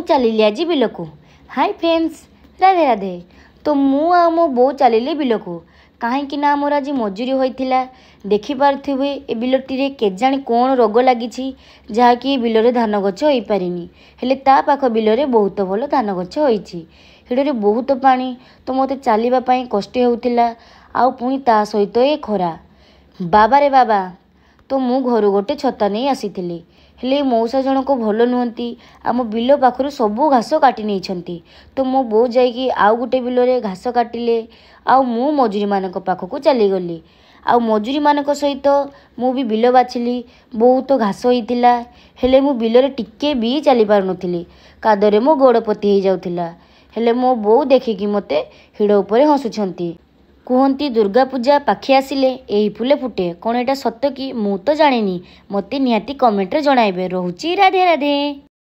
चलिली आज बिल को। Hi friends, Radhe Radhe. तो मु आ मो बो चलिले बिल को कहीं आमर आज मजूरी होता देखिपे ए बिलटी केजाणी कौन रोग लगी जहाँकि बिलरे धान गछ हो पारिनी हेले ता पाख बिलरे बहुत भल धान गछ होइछि। हिडरे बहुत पानी तो मते चलवाई कष्ट होउथिला आउ पुणी ता सहित ए खरा। बाबा रे बाबा, तो मु घर गोटे छता नहीं आसीथिली हेले मौसा जनक भल नुहंती आम बिल पाखरु सबू घास काटी नहीं। तो मो बो जाइकी आउ गोटे बिलरे घास काटिले आउ मु मजूरी मानक पाखक चलीगली। आउ मजूरी मानक सहित मु भी बिल बाछिली। बहुत घास होइतिला हेले मु बिलरे टिके भी चली पार नथिली, कादरे मो गोड़ पति हो जाउथिला। हेले मो बो देखिकी मते हिड़ उपरे हसुछंती। कहती दुर्गा पूजा पाखे आसिले यही फुले फुटे। कौन एटा सत कि मु तो जानिनी, मते निहाती कमेंट रे जणाइबे। रहुची राधे राधे।